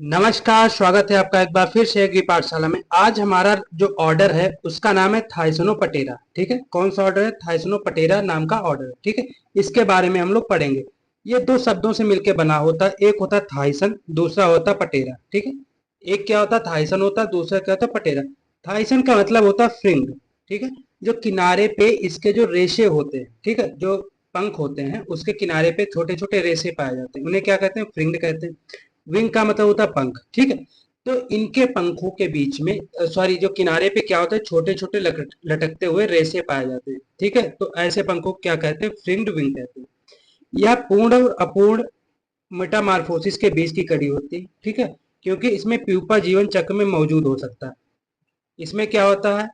नमस्कार, स्वागत है आपका एक बार फिर से एग्री पाठशाला में। आज हमारा जो ऑर्डर है उसका नाम है थाइसनोपटेरा। ठीक है, कौन सा ऑर्डर है? थाइसनोपटेरा नाम का ऑर्डर है। ठीक है, इसके बारे में हम लोग पढ़ेंगे। ये दो शब्दों से मिलकर बना होता है, एक होता है थाइसन, दूसरा होता है पटेरा। ठीक है, एक क्या होता है? थाइसन होता है, दूसरा क्या होता है? पटेरा। थाइसन का मतलब होता है फ्रिंग। ठीक है, जो किनारे पे इसके जो रेशे होते हैं, ठीक है, जो पंख होते हैं उसके किनारे पे छोटे छोटे रेशे पाए जाते हैं, उन्हें क्या कहते हैं? फ्रिंग कहते हैं। विंग का मतलब होता है पंख। ठीक है, तो इनके पंखों के बीच में सॉरी जो किनारे पे क्या होता है, छोटे छोटे लटकते हुए रेशे पाए जाते हैं। ठीक है, तो ऐसे पंखों को क्या कहते हैं? फ्रिंग्ड विंग कहते हैं। यह पूर्ण और अपूर्ण मेटामार्फोसिस के बीच की कड़ी होती है। ठीक है, क्योंकि इसमें प्यूपा जीवन चक्र में मौजूद हो सकता है। इसमें क्या होता है?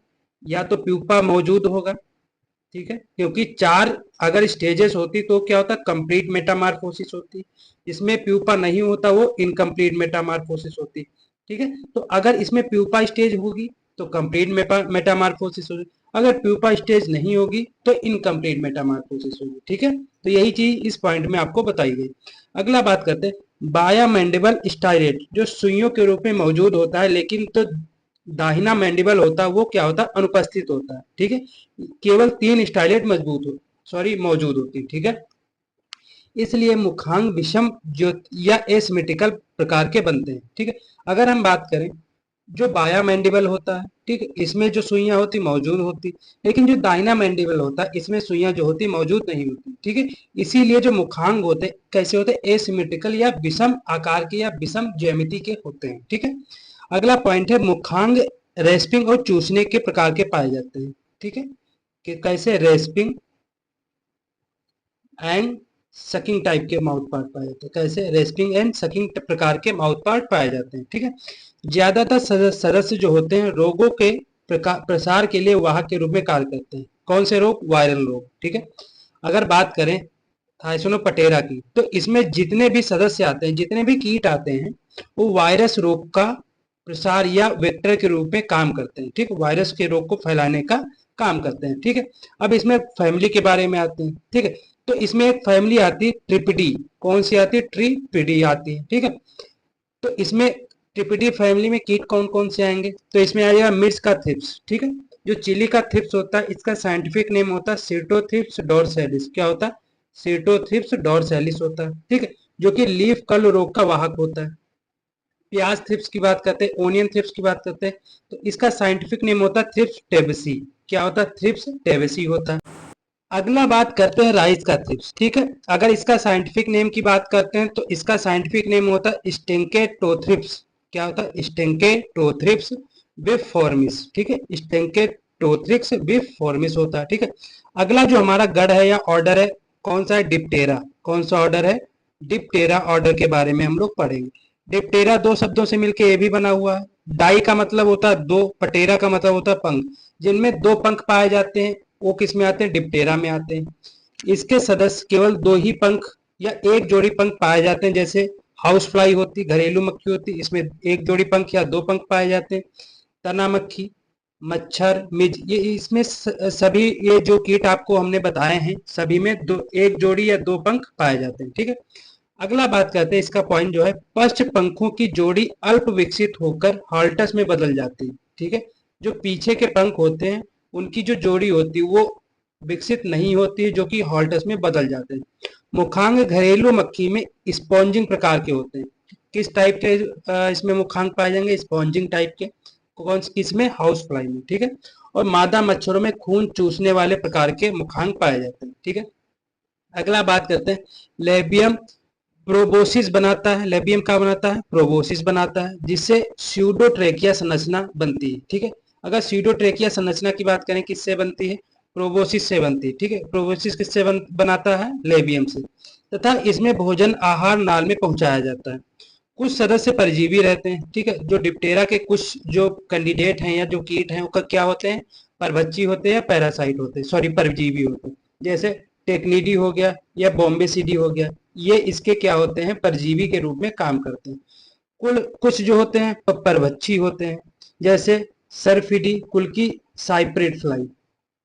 या तो प्यूपा मौजूद होगा, ठीक है, क्योंकि चार अगर स्टेजेस होती तो क्या होता? कंप्लीट मेटामार्फोसिस होती। इसमें प्यूपा नहीं होता, वो इनकम्प्लीट मेटामार्फोसिस होती। ठीक है, तो अगर इसमें प्यूपा स्टेज होगी तो कंप्लीट मेटामार्फोसिस होगी, अगर प्यूपा स्टेज नहीं होगी तो इनकम्प्लीट मेटामार्फोसिस होगी। ठीक है, तो यही चीज इस पॉइंट में आपको बताई गई। अगला बात करते हैं बाया मैंडिबल स्टाइरेट, जो सुइयों के रूप में मौजूद होता है, लेकिन तो दाहिना मैंडिबल होता है वो क्या होता है? अनुपस्थित होता है। ठीक है, केवल तीन स्टाइलेट मौजूद होती है। ठीक है, इसलिए मुखांग विषम जो या एसिमेट्रिकल प्रकार के बनते हैं। ठीक है, अगर हम बात करें जो बाया मैंडिबल होता है, ठीक है, इसमें जो सुइयां होती मौजूद होती, लेकिन जो दाहिना मैंडिबल होता है इसमें सुइयां जो होती मौजूद नहीं होती। ठीक है, इसीलिए जो मुखांग होते कैसे होते? एसिमेट्रिकल या विषम आकार के या विषम ज्यामिति के होते हैं। ठीक है, अगला पॉइंट है मुखांग रेस्पिंग और चूसने के प्रकार के पाए जाते हैं। ठीक है, कि कैसे रेस्पिंग एंड सकिंग टाइप के माउथ पार्ट पाए जाते हैं, कैसे रेस्पिंग एंड सकिंग प्रकार के माउथ पार्ट पाए जाते हैं। ठीक है, ज्यादातर सदस्य जो होते हैं रोगों के प्रसार के लिए वाहक के रूप में कार्य करते हैं। कौन से रोग? वायरल रोग। ठीक है, अगर बात करें थाइसोनोपटेरा की तो इसमें जितने भी सदस्य आते हैं, जितने भी कीट आते हैं, वो वायरस रोग का प्रसार या वेक्टर के रूप में काम करते हैं। ठीक, वायरस के रोग को फैलाने का काम करते हैं। ठीक है, अब इसमें फैमिली के बारे में आते हैं। ठीक है, तो इसमें एक फैमिली आती है ट्रिपिडी। कौन सी आती है? ट्रिपिडी आती है। ठीक है, तो इसमें ट्रिपिडी फैमिली में कीट कौन कौन से आएंगे? तो इसमें आ जाएगा मिर्च का थ्रिप्स। ठीक है, जो चिली का थ्रिप्स होता है इसका साइंटिफिक नेम होता है सीटोथ्रिप्स डोरसैलिस। क्या होता है? सीटोथ्रिप्स डोरसैलिस होता है। ठीक है, जो कि लीफ कल रोग का वाहक होता है। प्याज थ्रिप्स की बात करते हैं, ओनियन थ्रिप्स की बात करते हैं, तो इसका साइंटिफिक नेम होता है थ्रिप्स टेबेसी। क्या होता है? थ्रिप्स टेबेसी होता है। अगला बात करते हैं राइस का थ्रिप्स। ठीक है, अगर इसका साइंटिफिक नेम की बात करते हैं तो इसका साइंटिफिक नेम होता है स्टेंकेटोथ्रिप्स। क्या होता है? स्टेंकेटोथ्रिप्स बिफॉर्मिस। ठीक है, स्टेंकेटोथ्रिप्स बिफॉर्मिस होता है। ठीक है, अगला जो हमारा गढ़ है या ऑर्डर है कौन सा है? डिप्टेरा। कौन सा ऑर्डर है? डिप्टेरा ऑर्डर के बारे में हम लोग पढ़ेंगे। डिप्टेरा दो शब्दों से मिलकर ये भी बना हुआ है। डाई का मतलब होता है दो, पटेरा का मतलब होता है पंख। जिनमें दो पंख पाए जाते हैं वो किस में आते हैं? डिप्टेरा में आते हैं। इसके सदस्य केवल दो ही पंख या एक जोड़ी पंख पाए जाते हैं, जैसे हाउस फ्लाई होती, घरेलू मक्खी होती, इसमें एक जोड़ी पंख या दो पंख पाए जाते हैं। तना मक्खी, मच्छर, मिज, ये इसमें सभी ये जो कीट आपको हमने बताए हैं सभी में दो एक जोड़ी या दो पंख पाए जाते हैं। ठीक है, अगला बात करते हैं इसका पॉइंट जो है पश्च पंखों की जोड़ी अल्प विकसित होकर हॉल्टस में बदल जाती है। ठीक है, जो पीछे के पंख होते हैं उनकी जो जोड़ी होती है वो विकसित नहीं होती है, जो कि हॉल्टस में बदल जाते हैं। मुखांग घरेलू मक्खी में स्पॉन्जिंग प्रकार के होते हैं। किस टाइप के इसमें मुखांग पाए जाएंगे? स्पॉन्जिंग टाइप के। कौन किसमें? हाउस फ्लाई में। ठीक है, और मादा मच्छरों में खून चूसने वाले प्रकार के मुखांग पाए जाते हैं। ठीक है, अगला बात करते हैं लेबियम प्रोबोसिस बनाता है। लेबियम क्या बनाता है? प्रोबोसिस बनाता है, जिससे स्यूडोट्रेकिया संरचना बनती है। ठीक है, अगर स्यूडोट्रेकिया संरचना की बात करें किससे बनती है? प्रोबोसिस से बनती है। ठीक है, प्रोबोसिस किससे बनाता है? लेबियम से। तथा इसमें भोजन आहार नाल में पहुंचाया जाता है। कुछ सदस्य परजीवी रहते हैं। ठीक है, जो डिप्टेरा के कुछ जो कैंडिडेट हैं या जो कीट हैं वो क्या होते हैं? परभक्षी होते हैं या पैरासाइट होते हैं, सॉरी परजीवी होते हैं। जैसे टेक्निडी हो गया या बॉम्बे सीडी हो गया, ये इसके क्या होते हैं? परजीवी के रूप में काम करते हैं। कुल कुछ जो होते हैं परभक्षी होते हैं, जैसे सरफिडी कुल की साइप्रेट फ्लाई।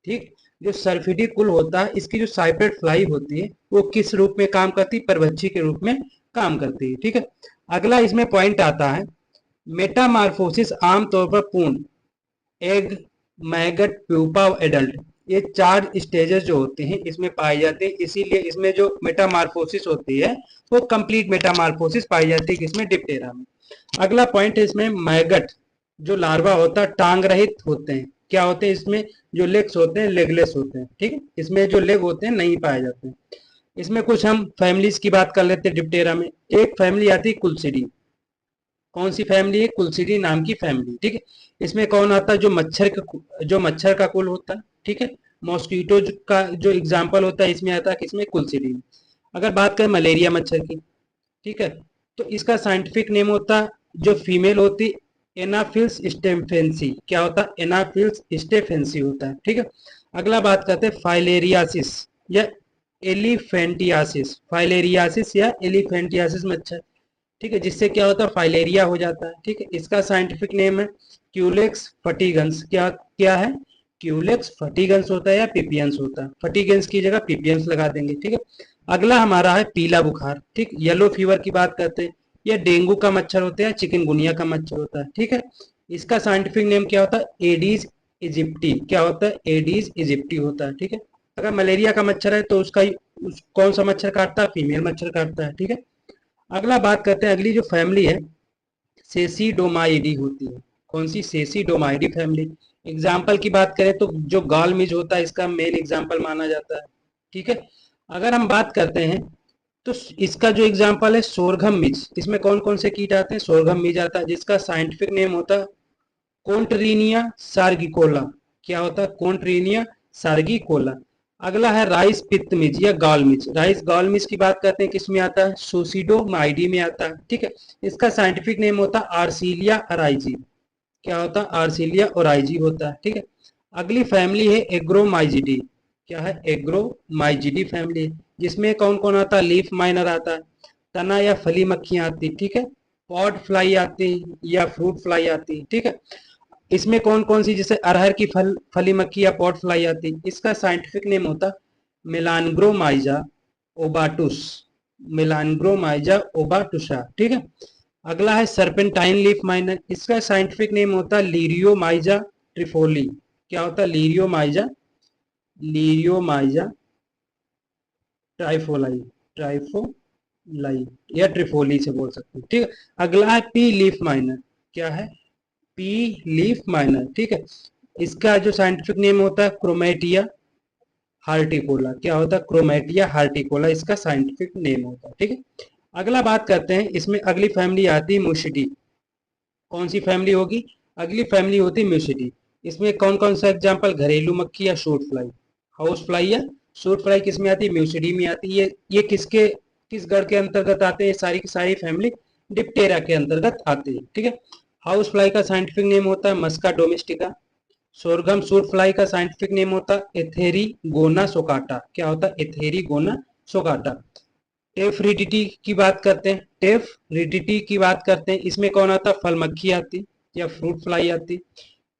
ठीक, जो सरफिडी कुल होता है इसकी जो साइप्रेट फ्लाई होती है वो किस रूप में काम करती है? परभक्षी के रूप में काम करती है। ठीक है, अगला इसमें पॉइंट आता है, मेटामार्फोसिस आमतौर पर पूर्ण एग, मैगट, प्यूपा और एडल्ट, ये 4 स्टेजेस जो होते हैं इसमें पाए जाते हैं। इसीलिए इसमें जो मेटामार्फोसिस होती है वो कंप्लीट मेटामार्फोसिस पाई जाती है किसमें, डिप्टेरा में। अगला पॉइंट है इसमें मैगट, जो लार्वा होता है टांग रहित होते हैं। क्या होते हैं इसमें, जो लेग्स होते हैं लेगलेस होते हैं, ठीक है, इसमें जो लेग होते हैं नहीं पाए जाते हैं। इसमें कुछ हम फैमिलीज की बात कर लेते हैं डिप्टेरा में। एक फैमिली आती है कुलसिडी, कौन सी फैमिली है, कुलसिडी नाम की फैमिली, ठीक है। इसमें कौन आता है, जो मच्छर का कुल होता है, ठीक है। मॉस्किटो का जो एग्जाम्पल होता है इसमें आता है किसमें, कुलसिडी में। अगर बात करें मलेरिया मच्छर की, ठीक है, तो इसका साइंटिफिक नेम होता है, जो फीमेल होती एनाफिल्स स्टेफेंसी, क्या होता है, एनाफिल्स स्टेफेंसी होता है, ठीक है। अगला बात करते हैं फाइलेरियासिस या एलिफेंटियासिस, फाइलेरियासिस या एलिफेंटियासिस मच्छर, ठीक है, जिससे क्या होता है, फाइलेरिया हो जाता है, ठीक है। इसका साइंटिफिक नेम है क्यूलेक्स फटीगंस, क्या क्या है, क्यूलेक्स फटीगंस होता है या पिपियंस होता है, फटीगंस की जगह पिपियंस लगा देंगे, ठीक है। अगला हमारा है पीला बुखार, ठीक, येलो फीवर की बात करते हैं, यह डेंगू का मच्छर होता है, चिकनगुनिया का मच्छर होता है, ठीक है। इसका साइंटिफिक नेम क्या होता है, एडीज इजिप्टी, क्या होता है, एडीज इजिप्टी होता है, ठीक है। अगर मलेरिया का मच्छर है तो कौन सा मच्छर काटता है, फीमेल मच्छर काटता है, ठीक है। अगला बात करते हैं, अगली जो फैमिली है सेसीडोमाइडी होती है, कौन सी, सेसीडोमाइडी फैमिली। एग्जाम्पल की बात करें तो जो गाल मिज होता है इसका मेन एग्जाम्पल माना जाता है, ठीक है। अगर हम बात करते हैं तो इसका जो एग्जाम्पल है सोरघम मिज, इसमें कौन कौन से कीट आते हैं, सोरघम मिज आता है, जिसका साइंटिफिक नेम होता है कॉन्ट्रीनिया सार्गिकोला, क्या होता है, कॉन्ट्रीनिया सार्गिकोला। अगला है राइस पित्त मिज या गाल मिज, राइस गाल मिज की बात करते हैं किसमें आता है, सोसिडोमाइडी में आता है, ठीक है। इसका साइंटिफिक नेम होता है आर्सीलिया अराइजी, क्या होता है, आर्सीलिया ओराइजी होता है, ठीक है। अगली फैमिली है एग्रोमाइजिडी, क्या है, एग्रोमाइजिडी फैमिली, जिसमें कौन कौन आता है, लीफ माइनर आता है, तना या फली मक्खियां आती, ठीक है, पॉड फ्लाई आती या फ्रूट फ्लाई आती, ठीक है। इसमें कौन कौन सी, जैसे अरहर की फली मक्खी या पॉट फ्लाई आती, इसका साइंटिफिक नेम होता मेलानग्रोमाइजा ओबाटुस, मेलानग्रोमाइजा ओबाटुसा, ठीक है। अगला है सर्पेंटाइन लीफ माइनर, इसका साइंटिफिक नेम होता है लीरियोमाइजा ट्रिफोली, क्या होता है, लीरियोमाइजा ट्राइफोलाई, ट्राइफोलाई या ट्रिफोली से बोल सकते हैं, ठीक है। अगला है पी लीफ माइनर, क्या है, पी लीफ माइनर, ठीक है। इसका जो साइंटिफिक नेम होता है क्रोमेटिया हार्टिकोला, क्या होता है, क्रोमेटिया हार्टिकोला इसका साइंटिफिक नेम होता है, ठीक है। अगला बात करते हैं, इसमें अगली फैमिली आती है म्यूसिडी, कौन सी फैमिली होगी, अगली फैमिली होती है म्यूसिडी। इसमें कौन कौन सा एग्जाम्पल, घरेलू मक्खी या शूट फ्लाई, हाउस फ्लाई या शूट फ्लाई किस में आती है, म्यूसिडी में आती है। ये किस गण के अंतर्गत आते हैं, सारी की सारी फैमिली डिप्टेरा के अंतर्गत आती है, ठीक है। हाउस फ्लाई का साइंटिफिक नेम होता है मस्का डोमेस्टिका। सोरगम सूट फ्लाई का साइंटिफिक नेम होता है एथेरिगोना सोकाटा, क्या होता है, एथेरिगोना सोकाटा। टेफरिडिटी की बात करते हैं, टेफरिडिटी की बात करते हैं, इसमें कौन आता है, फल मक्खी आती या फ्रूट फ्लाई आती।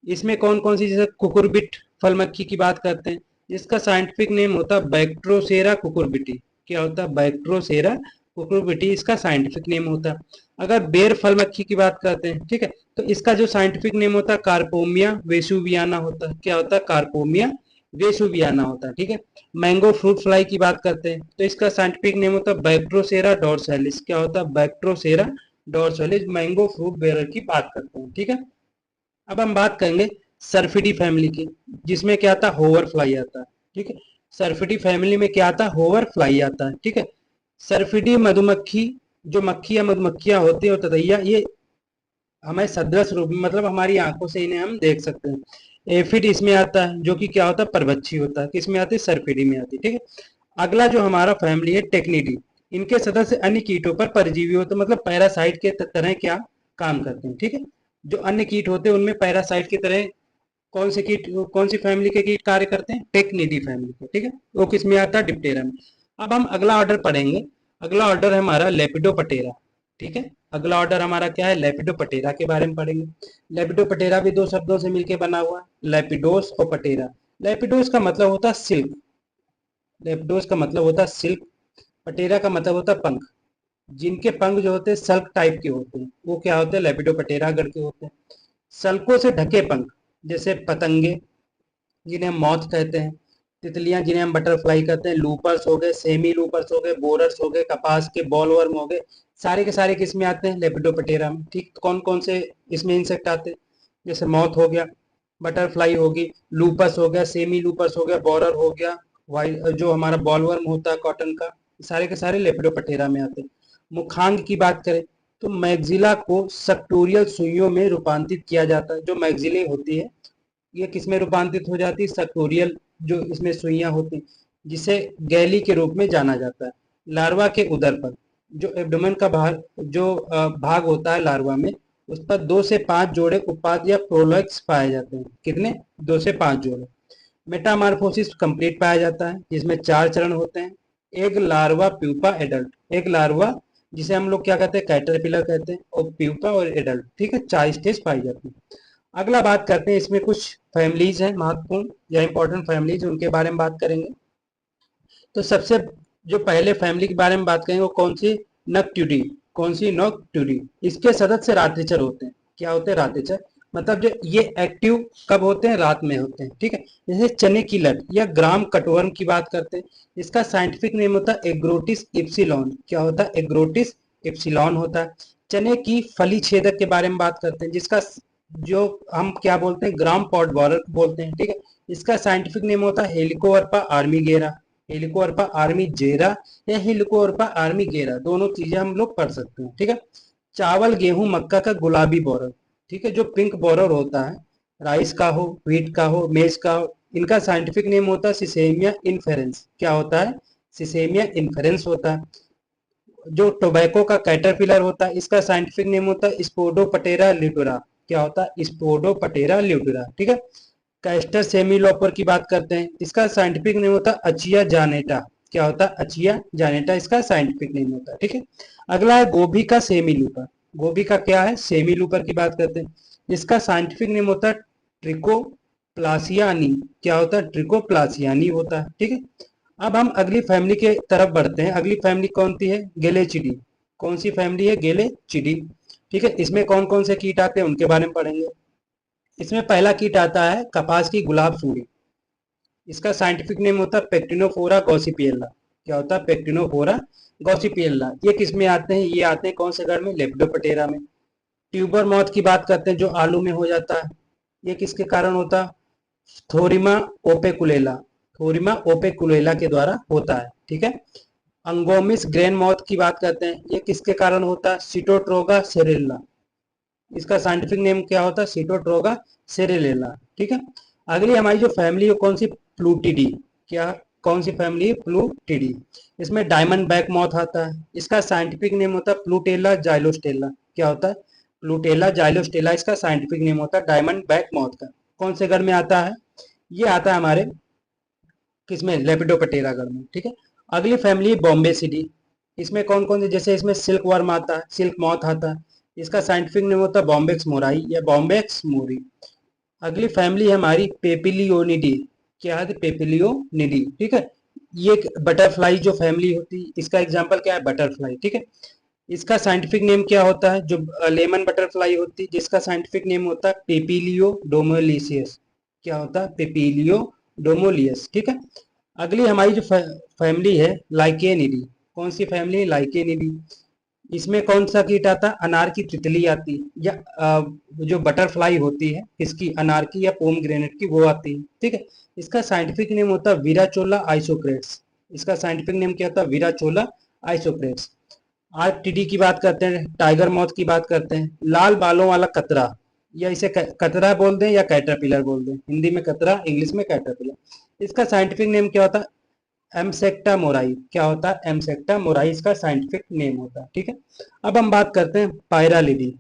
इसमें कौन कौन सी, जैसे कुकुरबिट फल मक्खी की बात करते हैं, जिसका साइंटिफिक नेम होता है बैक्ट्रोसेरा कुकुरबिटी, क्या होता है, बैक्ट्रोसेरा कुकुरबिटी इसका साइंटिफिक नेम होता है। अगर बेर फल मक्खी की बात करते हैं, ठीक है, तो इसका जो साइंटिफिक नेम होता है कार्पोमिया वेसुवियाना होता है, क्या होता है, कार्पोमिया वेसुवियाना होता है, ठीक है। मैंगो फ्रूट फ्लाई की बात करते हैं तो इसका साइंटिफिक नेम होता है बैक्ट्रोसेरा डॉर्सैलिस, क्या होता है, बैक्ट्रोसेरा डॉर्सैलिस, मैंगो फ्रूट बेरर की बात करते हैं, ठीक है। अब हम बात करेंगे सर्फिडी फैमिली की, जिसमें क्या आता है, होवर फ्लाई आता है, ठीक है। सर्फिडी फैमिली में क्या आता है, होवर फ्लाई आता है, ठीक है। सर्फिडी मधुमक्खी, जो मक्खी या मधुमक्खियां होती है और ततैया, ये हमें सदृश रूप में, मतलब हमारी आंखों से इन्हें हम देख सकते हैं। एफिड इसमें आता है, जो कि क्या होता है, परभक्षी होता है, किसमें आती है, सर्फिडी में आती है, ठीक है। अगला जो हमारा फैमिली है टेक्निडी, इनके सदस्य अन्य कीटों पर परजीवी होते हैं, मतलब पैरासाइट के तरह क्या काम करते हैं, ठीक है। जो अन्य कीट होते हैं उनमें पैरासाइट की तरह कौन सी फैमिली के कीट कार्य करते हैं, टेक्निडी फैमिली के, ठीक है। वो किसमें आता है, डिप्टेरा में। अब हम अगला ऑर्डर पढ़ेंगे, अगला ऑर्डर है हमारा लेपिडोपटेरा, ठीक है। अगला ऑर्डर हमारा क्या है, लेपिडोपटेरा के बारे में पढ़ेंगे। लेपिडोपटेरा भी दो शब्दों से मिलकर बना हुआ है, लेपिडोस और पटेरा। लेपिडोस का मतलब होता है सिल्क, लेपिडोस का मतलब होता है सिल्क, पटेरा का मतलब होता है पंख। जिनके पंख जो होते हैं सल्क टाइप के होते हैं, वो क्या होते हैं, लेपिडोप्टेरा गण के होते हैं। सल्कों से ढके पंख, जैसे पतंगे जिन्हें हम मॉथ कहते हैं, तितलियां जिन्हें हम बटरफ्लाई कहते हैं, लूपर्स हो गए, सेमी लूपर्स हो गए, बोरर्स हो गए, कपास के बॉलवर्म हो गए, सारे के सारे किसमें आते हैं, लेपिडोप्टेरा में। ठीक, कौन कौन से इसमें इंसेक्ट आते हैं, जैसे मॉथ हो गया, बटरफ्लाई होगी, लूपस हो गया, सेमी लूपस हो गया, बोरर हो गया, वाइट जो हमारा बॉलवर्म होता है कॉटन का, सारे के सारे लेपिडोप्टेरा में आते हैं। मुखांग की बात करें तो मैग्जिला को सक्टोरियल सुइयों में रूपांतरित किया जाता है। जो मैग्जिले होती है ये किसमें रूपांतरित हो जाती है, सक्टोरियल जो इसमें सुइयां होती हैं, जिसे गैली के रूप में जाना जाता है। लार्वा के उदर पर जो एब्डोमेन का भाग, जो भाग होता है लार्वा में, उस पर 2 से 5 जोड़े उत्पाद या प्रोलक्स पाए जाते हैं। कितने, 2 से 5 जोड़े। मेटामार्फोसिस कंप्लीट पाया जाता है जिसमें 4 चरण होते हैं। एक लार्वा, प्यूपा, एडल्ट। एक लार्वा जिसे हम लोग क्या कहते हैं, कैटरपिलर कहते हैं, और प्यूपा और एडल्ट। ठीक है, 4 स्टेज पाई जाती है। अगला बात करते हैं, इसमें कुछ फैमिलीज हैं महत्वपूर्ण या इंपॉर्टेंट फैमिलीज, उनके बारे में बात करेंगे। तो सबसे जो पहले फैमिली के बारे में बात करेंगे वो कौन सी, नक्ट्यूडी। कौन सी, नक्ट्यूडी। इसके सदस्य रात्रिचर होते हैं। क्या होते हैं, रात्रिचर। मतलब जो ये एक्टिव कब होते हैं, रात में होते हैं। ठीक है, जैसे चने की लट या ग्राम कटवर्म की बात करते हैं, इसका साइंटिफिक नेम होता है एग्रोटिस इप्सिलॉन। क्या होता है, एग्रोटिस इप्सिलॉन होता है। चने की फली छेदक के बारे में बात करते हैं, जिसका जो हम क्या बोलते हैं, ग्राम पॉट बॉरर बोलते हैं। ठीक है, इसका साइंटिफिक नेम होता है हेलिकोवर्पा आर्मीगेरा। हेलिकोवर्पा आर्मीजेरा या हेलिकोवर्पा आर्मीगेरा, दोनों चीजें हम लोग पढ़ सकते हैं। ठीक है, चावल, गेहूं, मक्का का गुलाबी बोरर। ठीक है, जो पिंक बोरर होता है, राइस का हो, व्हीट का हो, मेज का हो, इनका साइंटिफिक नेम होता है सिसेमिया इन्फेरेंस। क्या होता है, सिसेमिया इन्फेरेंस होता है। जो टोबैको का कैटरपिलर होता है, इसका साइंटिफिक नेम होता है स्पोडोपटेरा ल्यूटेरा। क्या होता है, स्पोडोपटेरा ल्यूटेरा। ठीक है, कैस्टर सेमीलोपर की बात करते हैं, इसका साइंटिफिक नेम होता है अचिया जानेटा। क्या होता है, अचिया जानेटा इसका साइंटिफिक नेम होता है। ठीक है, अगला है गोभी का सेमीलूपर। गोभी का क्या है, सेमीलूपर की बात करते हैं, इसका साइंटिफिक नेम होता है ट्रिकोप्लासियानी। क्या होता है, ट्रिकोप्लासियानी होता है। ठीक है, अब हम अगली फैमिली के तरफ बढ़ते हैं। अगली फैमिली कौन सी है, गेलेचिडी। कौन सी फैमिली है, गेलेचिडी। ठीक है, इसमें कौन कौन से कीट आते हैं उनके बारे में पढ़ेंगे। इसमें पहला कीट आता है कपास की गुलाब सूंडी। इसका साइंटिफिक नेम होता है पेक्टिनोफोरा गॉसिपिएला। क्या होता है, पेक्टिनोफोरा गॉसिपिएला। ये किस में आते हैं, ये आते हैं कौन से गण में, लेपिडोप्टेरा में। ट्यूबर मॉथ की बात करते हैं, जो आलू में हो जाता है, ये किसके कारण होता है, थोरिमा ओपेकुलेला। थोरिमा ओपेकुलेला के द्वारा होता है। ठीक है, अंगोमिस ग्रेन मॉथ की बात करते हैं, ये किसके कारण होता है, सिटोट्रोगा सेरेला। इसका साइंटिफिक नेम क्या होता है, सिटोट्रोगा सेरेलेला। ठीक है, अगली हमारी जो फैमिली है कौन सी, प्लूटिडी। क्या, कौन सी फैमिली है, प्लूटिडी। इसमें डायमंड बैक मॉथ आता है, इसका साइंटिफिक नेम होता है प्लूटेला जाइलोस्टेला। क्या होता है, प्लूटेला जाइलोस्टेला इसका साइंटिफिक नेम होता है डायमंड बैक मॉथ का। कौन से घर में आता है, ये आता है हमारे किसमें, लेपिडोप्टेरा घर में। ठीक है, अगली फैमिली बॉम्बे सीडी। इसमें कौन कौन से, जैसे इसमें सिल्क वर्म आता है, सिल्क मॉथ आता है, इसका साइंटिफिक नेम होता है बॉम्बेक्स मोराई या बॉम्बेक्स मोरी। अगली फैमिली है हमारी पेपिलियोनिडी। क्या है, पेपिलियोनिडी। ठीक है, ये एक बटरफ्लाई जो फैमिली होती है, इसका एग्जांपल क्या है, बटरफ्लाई। ठीक है, इसका साइंटिफिक नेम क्या होता है, जो लेमन बटरफ्लाई होती है, जिसका साइंटिफिक नेम होता है पेपिलियो डोमोलिसियस। क्या होता है, पेपिलियो डोमोलियस। ठीक है, अगली हमारी जो फैमिली है लाइकेनिडी। कौन सी फैमिली, लाइकेनिडी। इसमें कौन सा कीट आता है, अनार की तितली आती है, या जो बटरफ्लाई होती है किसकी, अनार की या पोम ग्रेनेट की, वो आती है। ठीक है, इसका साइंटिफिक नेम होता है विराचोला आइसोक्रेट्स। इसका साइंटिफिक नेम क्या होता है, विराचोला आइसोक्रेट्स। आर्कटिडी की बात करते हैं, टाइगर मॉथ की बात करते हैं, लाल बालों वाला कतरा, या इसे कतरा बोल दें या कैटरपिलर बोल दें, हिंदी में कतरा, इंग्लिश में कैटरपिलर। इसका साइंटिफिक नेम क्या होता है, एमसेक्टा मोराई। क्या होता है, एमसेक्टा मोराई इसका साइंटिफिक नेम होता है। ठीक है, अब हम बात करते हैं पायरालिडी।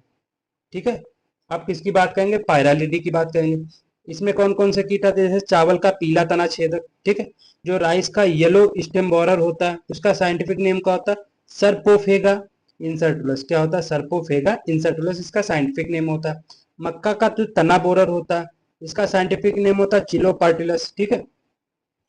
ठीक है, आप किसकी बात करेंगे, पायरालिडी की बात करेंगे। इसमें कौन कौन से कीट आते हैं, जैसे चावल का पीला तना छेदक। ठीक है, जो राइस का येलो स्टेम बोरर होता है, उसका साइंटिफिक नेम क्या होता है, सर्पोफेगा इंसर्टुलस। क्या होता है, सर्पोफेगा इंसर्टुलस इसका साइंटिफिक नेम होता है। मक्का का जो तना बोरर होता है, इसका साइंटिफिक नेम होता है चिलोपार्टिलस। ठीक है,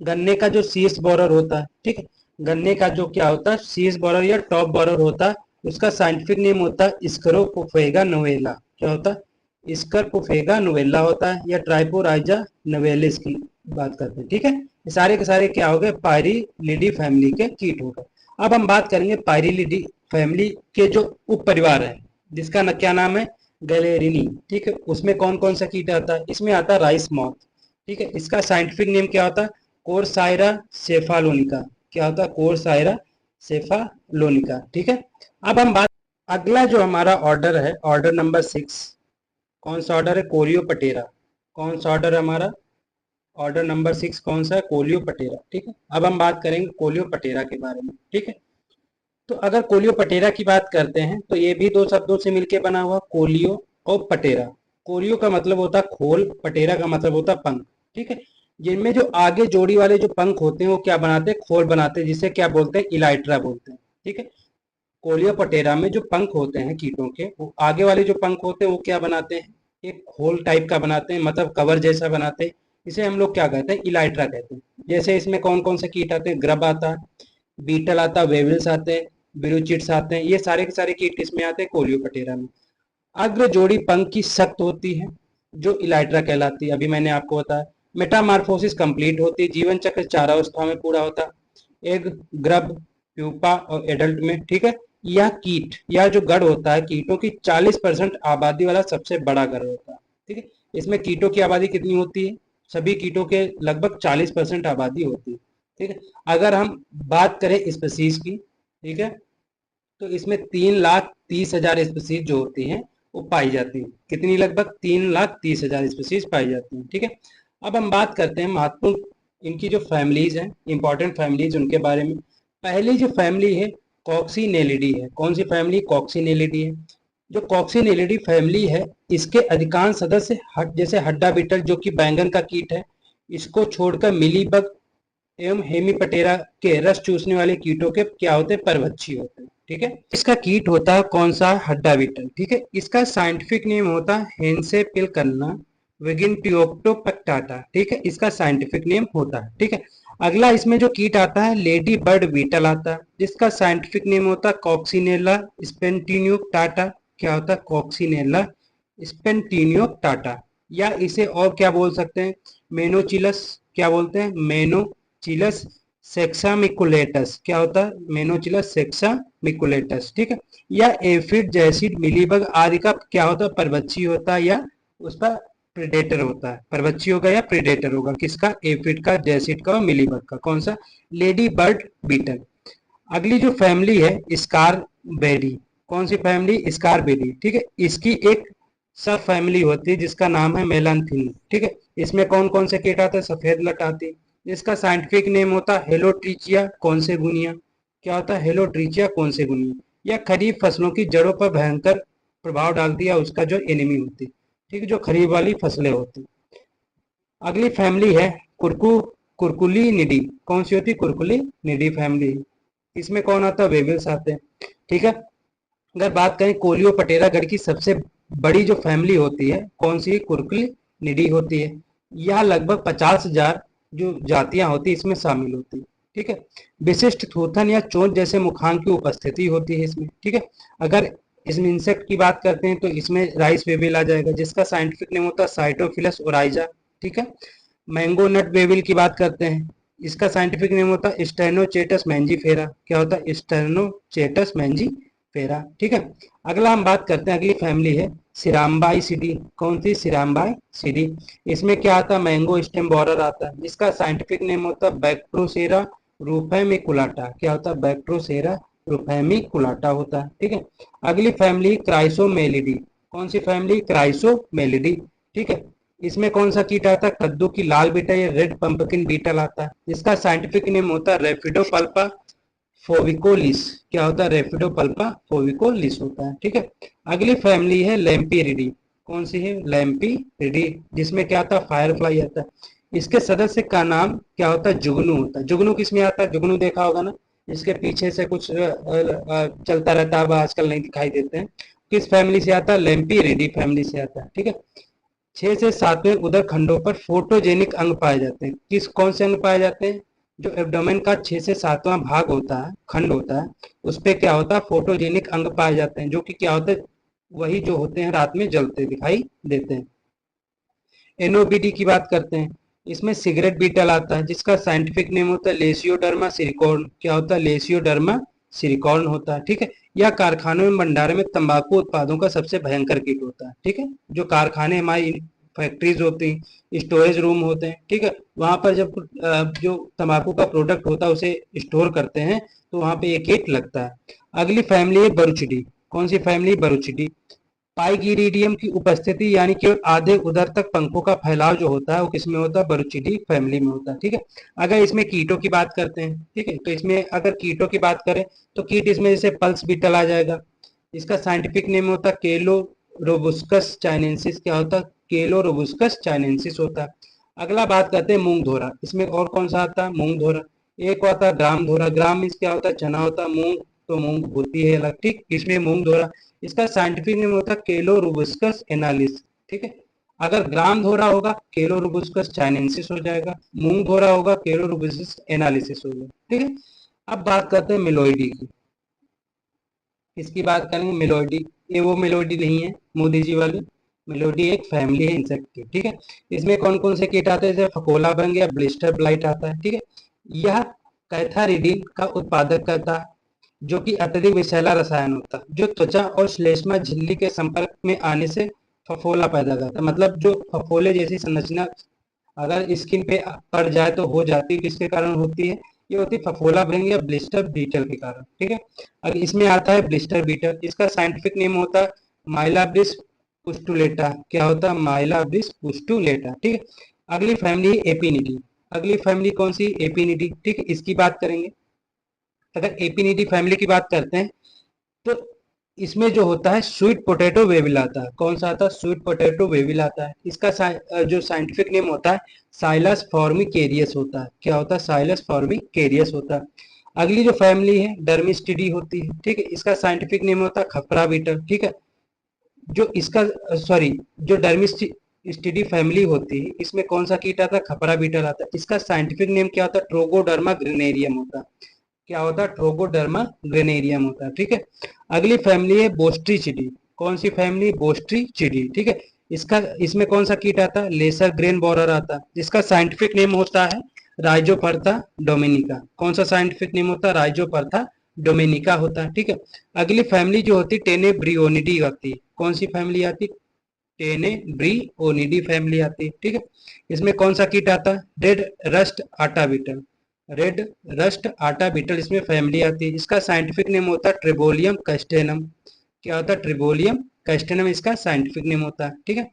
गन्ने का जो शीर्ष बोरर होता है, ठीक है, गन्ने का जो क्या होता है, शीर्ष बोरर या टॉप बोरर होता है, उसका साइंटिफिक नेम होता है स्करोफोफेगा नोवेला। क्या होता है? स्करोफोफेगा नोवेला होता है, या ट्राइपोराइजा नोवेलिस की बात करते हैं। ठीक है, ये सारे के सारे क्या हो गए? पायरिलिडी फैमिली के कीट हो गए। अब हम बात करेंगे पायरिलिडी फैमिली के जो उप परिवार है, जिसका क्या नाम है? गैलेरिनी। ठीक है, उसमें कौन कौन सा कीट आता है? इसमें आता है राइस मॉथ। ठीक है, इसका साइंटिफिक नेम क्या होता है? कोरसाइरा सेफालोनिका। क्या होता है? कोरसाइरा सेफालोनिका। ठीक है, अब हम बात, अगला जो हमारा ऑर्डर है, ऑर्डर नंबर 6, कौन सा ऑर्डर है? कोलियोपटेरा। कौन सा ऑर्डर है हमारा? ऑर्डर नंबर 6 कौन सा है? कोलियोपटेरा। ठीक है, अब हम बात करेंगे कोलियोपटेरा के बारे में। ठीक है, तो अगर कोलियोपटेरा की बात करते हैं तो ये भी दो शब्दों से मिलकर बना हुआ, कोलियो और पटेरा। कोलियो का मतलब होता है खोल, पटेरा का मतलब होता है पंख। ठीक है, जिनमें जो आगे जोड़ी वाले जो पंख होते हैं वो क्या बनाते हैं? खोल बनाते हैं, जिसे क्या बोलते हैं? इलाइट्रा बोलते हैं। ठीक है, कोलियोपटेरा में जो पंख होते हैं कीटों के, वो आगे वाले जो पंख होते हैं वो क्या बनाते हैं? एक होल टाइप का बनाते हैं, मतलब कवर जैसा बनाते हैं। इसे हम लोग क्या कहते हैं? इलाइट्रा कहते हैं। जैसे इसमें कौन कौन से कीट आते हैं? ग्रब आता है, बीटल आता है, वेविल्स आते हैं, बिरुचिट्स आते हैं। ये सारे के सारे कीट इसमें आते हैं कोलियोपटेरा में। अग्र जोड़ी पंख की सख्त होती है, जो इलाइट्रा कहलाती है। अभी मैंने आपको बताया। मेटामार्फोसिस कंप्लीट होती है, जीवन चक्र 4 अवस्थाओं में पूरा होता है, एग, ग्रब, प्यूपा और एडल्ट में। ठीक है, यह कीट, यह जो गढ़ होता है कीटों की 40% आबादी वाला सबसे बड़ा गढ़ होता है। ठीक है, इसमें कीटों की आबादी कितनी होती है? सभी कीटों के लगभग 40% आबादी होती है। ठीक है, अगर हम बात करें स्पीसीज की, ठीक है, तो इसमें 3,30,000 स्पीसीज जो होती हैं वो पाई जाती हैं। कितनी? लगभग 3,30,000 स्पीसीज पाई जाती हैं। ठीक है, अब हम बात करते हैं महत्वपूर्ण इनकी जो फैमिलीज हैं, इंपॉर्टेंट फैमिलीज, उनके बारे में। पहली जो फैमिली है कॉक्सीनेलिडी है। कौन सी फैमिली? कॉक्सीनेलिडी है। जो कॉक्सीनेलिडी फैमिली है, इसके अधिकांश सदस्य जैसे हड्डा बीटल जो कि बैंगन का कीट है, इसको छोड़कर मिलीबग एवं हेमीपटेरा के रस चूसने वाले कीटों के क्या होते हैं? परभक्षी होते हैं। ठीक है, इसका कीट होता है कौन सा? हड्डा बीटल। ठीक है, इसका साइंटिफिक नेम होता है हेंसेपिलकन्ना विगिनटियोप्टोपैक्टाटा। ठीक है, इसका साइंटिफिक नेम होता है। ठीक है, अगला इसमें जो कीट आता है लेडी बर्ड बीटल आता है, जिसका साइंटिफिक नेम होता है कॉक्सिनेला स्पेंटिन्यूक्टाटा। क्या होता है? कॉक्सिनेला स्पेंटिन्यूक्टाटा, या इसे और क्या बोल सकते हैं? मेनोचिलस। क्या बोलते हैं? मेनोचिलस सेक्सामिकुलेटस। क्या होता है? मेनोचिलस सेक्सामिकुलेटस। ठीक है, या एफिड, जैसिड, मिलीबग आदि का क्या होता है? परभक्षी होता है, या उसका प्रेडेटर होता है। परभक्षी होगा या प्रेडेटर होगा? किसका? एफिड का, जैसिड का और मिलीबग का। कौन सा? Lady bird beetle. अगली जो फैमिली है स्कारबेडी। कौन सी फैमिली? स्कारबेडी। ठीक है, इसकी एक सब फैमिली होती है जिसका नाम है मेलान्थिनी। ठीक है, इसमें कौन कौन से कीट आते हैं? सफेद लट आती है। इसका साइंटिफिक नेम होता है हेलोट्रिचिया कॉन्सेगुनिया। क्या होता है? हेलोट्रिचिया कॉन्सेगुनिया। यह खरीफ फसलों की जड़ों पर भयंकर प्रभाव डालती है, उसका जो एनिमी होती है। ठीक है, जो खरीफ वाली फसलें होती। अगली फैमिली है कुरकुलीनिडी। कौन सी होती है? कुरकुलीनिडी फैमिली। इसमें कौन आता है? वेविल्स आते हैं। ठीक है, अगर बात करें कोलियोपटेरा गढ़ की सबसे बड़ी जो फैमिली होती है, कौन सी? कुरकुलीनिडी होती है। यह लगभग 50,000 जो जातियां होती है इसमें शामिल होती है। ठीक है, विशिष्ट थूथन या चोंच जैसे मुखांग की उपस्थिति होती है इसमें। ठीक है, अगर इसमें इंसेक्ट की बात करते हैं तो इसमें राइस वेविल आ जाएगा, जिसका साइंटिफिक नेम होता है साइटोफिलस ओराइजा। ठीक है, मैंगो नट वेविल की बात करते हैं, इसका साइंटिफिक नेम होता है स्टेनोचेटस मैंजीफेरा। क्या होता है? स्टेनोचेटस मैंजीफेरा। ठीक है, अगला हम बात करते हैं, अगली फैमिली है सिराम्बाई सीडी। कौन सी? सिराम्बाई सीडी। इसमें क्या आता है? मैंगो स्टेम बोरर आता है, जिसका साइंटिफिक नेम होता है बैक्ट्रोसेरा रूफेमिकुलाटा। क्या होता है? बैक्ट्रोसेरा रूफेमिकुलाटा होता है। ठीक है, अगली फैमिली क्राइसोमेलिडी। कौन सी फैमिली? क्राइसोमेलिडी। ठीक है, इसमें कौन सा कीट आता है? कद्दू की लाल बीटल या रेड पंपकिन बीटल आता है, जिसका साइंटिफिक नेम होता है रेफिडोपल्पा फोविकोलिस। क्या होता है? रेफिडोपल्पा फोविकोलिस होता है। ठीक है, अगली फैमिली है लैम्पीरिडी। कौन सी है? लैम्पीरिडी, जिसमें क्या आता है? फायरफ्लाई आता है। इसके सदस्य का नाम क्या होता है? जुगनू होता है। जुगनू किस में आता है? जुगनू देखा होगा ना, इसके पीछे से कुछ चलता रहता है, आजकल नहीं दिखाई देते हैं। किस फैमिली से आता है? लैम्पीरिडी फैमिली से आता है। ठीक है, 6 से 7वें उदर खंडों पर फोटोजेनिक अंग पाए जाते हैं। किस कौन से अंग पाए जाते हैं? जो एब्डोमेन का 6 से 7वां भाग होता है, खंड होता है, उस पे क्या होता है, फोटोजेनिक अंग पाए जाते हैं, जो कि क्या होते हैं, वही जो होते हैं रात में जलते दिखाई देते हैं। एनओबीडी की बात करते हैं, इसमें सिगरेट बीटल आता है, जिसका साइंटिफिक नेम होता है लेसियोडर्मा सिरिकॉर्न। क्या होता है, लेसियोडर्मा सिरिकॉर्न होता है, ठीक है। यह कारखानों में भंडारण में तंबाकू उत्पादों का सबसे भयंकर कीट होता है, ठीक है। जो कारखाने हमारी फैक्ट्रीज होती हैं, स्टोरेज रूम होते हैं, ठीक है, वहां पर जब जो तंबाकू का प्रोडक्ट होता है उसे स्टोर करते हैं, तो वहां पे एक कीट लगता है। अगली फैमिली है बरुचिडी। कौन सी फैमिली, बरुचिडी। पाइगिरिडियम की उपस्थिति यानी कि आधे उदर तक पंखों का फैलाव जो होता है वो किसमें होता है, बरुचिडी फैमिली में होता है, ठीक है। अगर इसमें कीटों की बात करते हैं, ठीक है, तो इसमें अगर कीटों की बात करें तो कीट इसमें जैसे पल्स बीटल आ जाएगा। इसका साइंटिफिक नेम होता है केलो रोबुस्कस चाइनेंसिस। क्या होता है, केलो रोबुस्कस चाइनेंसिस होता है। अगला बात करते हैं मूंग धोरा। इसमें और कौन सा आता है, मूंग धोरा। एक होता है ग्राम धोरा। ग्राम मीन्स क्या होता है, चना होता है। मूंग तो मूंग होती है अलग, ठीक। इसमें मूंग धोरा, इसका साइंटिफिक नेम होता है केलो रूबुस्कस एनालिस, ठीक है। अगर ग्राम धोरा होगा केलो रूबुस्कस चाइनेंसिस हो जाएगा, मूंग धोरा होगा केलो रूबुस्कस एनालिसिस हो जाएगा, ठीक है। अब बात करते हैं मिलोइडी की। इसकी बात करेंगे मिलोइडी। ये वो मिलोइडी नहीं है मोदी जी वाली, मिलोडी एक फैमिली है इंसेक्ट की, ठीक है। इसमें कौन कौन से कीट आते हैं, जैसे फकोला भंग या ब्लिस्टर ब्लाइट आता है, ठीक है। यह कैथारिडीन का उत्पादक करता है, जो कि अत्यधिक विषैला रसायन होता है, जो त्वचा और श्लेष्मा झिल्ली के संपर्क में आने से फफोला पैदा करता है। मतलब जो फफोले जैसी संरचना अगर स्किन पे पड़ जाए तो हो जाती है, किसके कारण होती है, ये होती है फफोला भृंग या ब्लिस्टर बीटल के कारण, ठीक है। अब इसमें आता है ब्लिस्टर बीटल। इसका साइंटिफिक नेम होता है माइलाब्रिस पुस्टुलेटा। क्या होता है, माइलाब्रिस पुस्टुलेटा, ठीक है। अगली फैमिली एपिनिडी। अगली फैमिली कौन सी, एपिनिडी, ठीक है, इसकी बात करेंगे। अगर एपिनिडी फैमिली की बात करते हैं तो इसमें जो होता है स्वीट पोटैटो वेविल आता है। कौन सा आता है, स्वीट पोटैटो वेविल आता है। इसका जो साइंटिफिक नेम होता है साइलस फॉर्मिकेरियस होता है। क्या होता है, साइलस फॉर्मिकेरियस होता है। अगली जो फैमिली है डर्मिस्टिडी होती है, ठीक है। इसका साइंटिफिक नेम होता है खपरा बीटल, ठीक है। जो इसका सॉरी जो डर्मिस्टिडी फैमिली होती है, इसमें कौन सा कीट आता है, खपरा बीटल आता है। इसका साइंटिफिक नेम क्या होता है, ट्रोगोडर्मा ग्रेनेरियम होता है। क्या होता है, ट्रोगोडर्मा ग्रेनेरियम होता है, ठीक है। अगली फैमिली है बोस्ट्रीचिडी। कौन सी फैमिली, बोस्ट्रीचिडी, ठीक है। इसका इसमें कौन सा कीट आता है, लेसर ग्रेन बोरर आता है, जिसका साइंटिफिक नेम होता है राइजोपरथा डोमिनिका। कौन सा साइंटिफिक नेम होता है, राइजोपरथा डोमिनिका होता है, ठीक है। अगली फैमिली जो होती है टेनेब्रियोनिडी आती है। कौन सी फैमिली आती है, टेनेब्रियोनिडी फैमिली आती है, ठीक है। इसमें कौन सा कीट आता है, रेड रस्ट आटा बीटल। रेड रस्ट आटा बीटल इसमें फैमिली आती है। इसका साइंटिफिक नेम होता है ट्रिबोलियम कैस्टेनम। क्या होता है, ट्रिबोलियम कैस्टेनम इसका साइंटिफिक नेम होता है, ठीक है।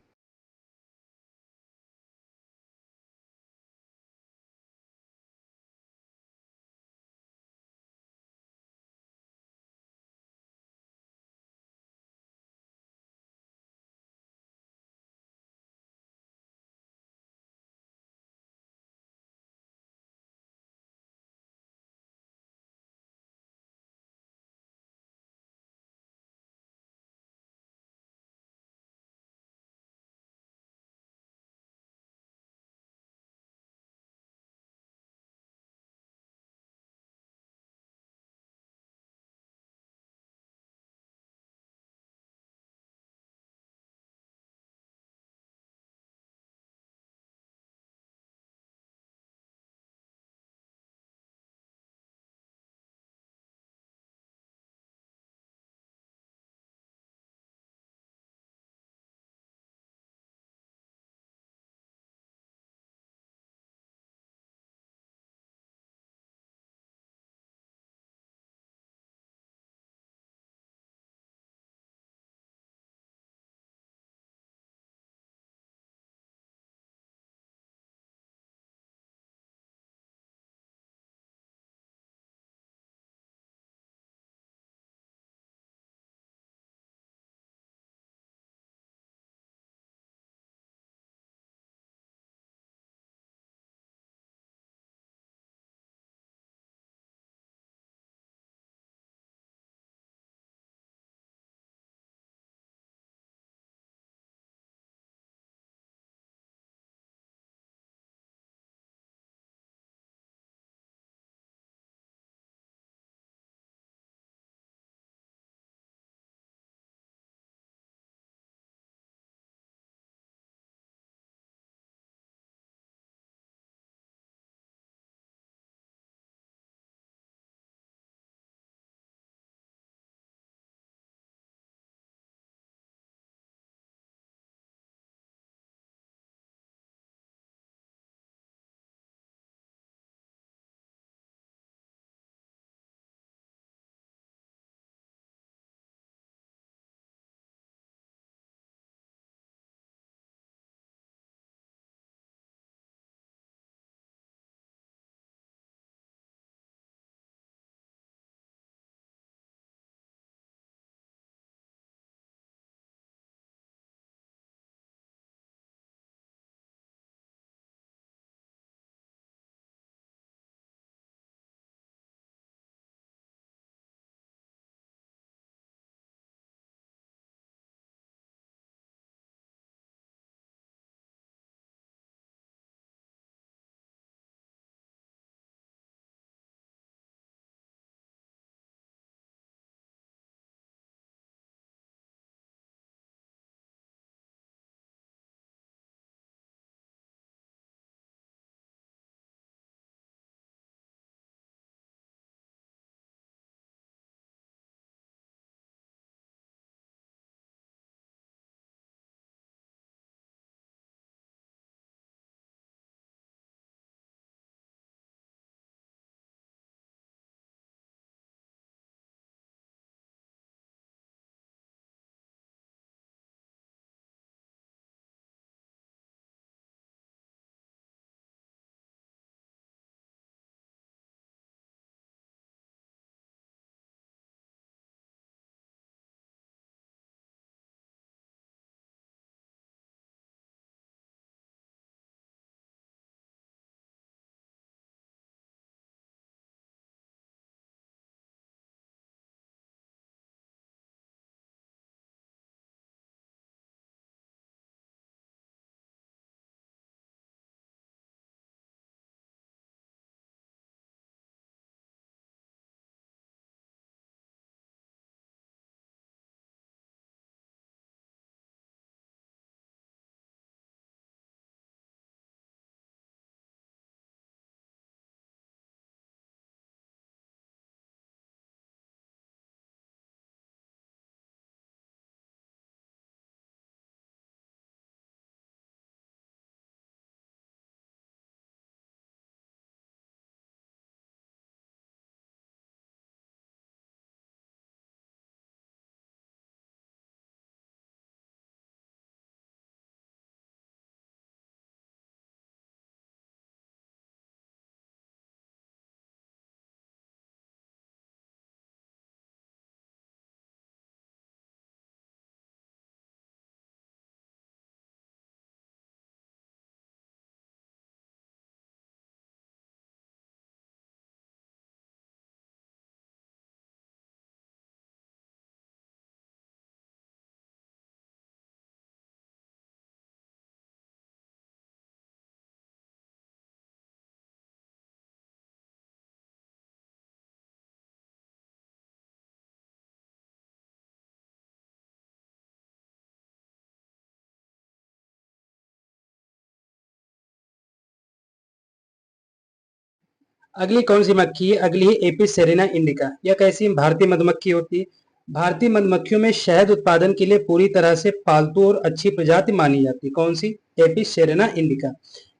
अगली कौन सी मक्खी है? अगली है एपिस सेरेना इंडिका। यह कैसी भारतीय मधुमक्खी होती है? भारतीय मधुमक्खियों में शहद उत्पादन के लिए पूरी तरह से पालतू और अच्छी प्रजाति मानी जाती है। कौन सी? एपिस सेरेना इंडिका।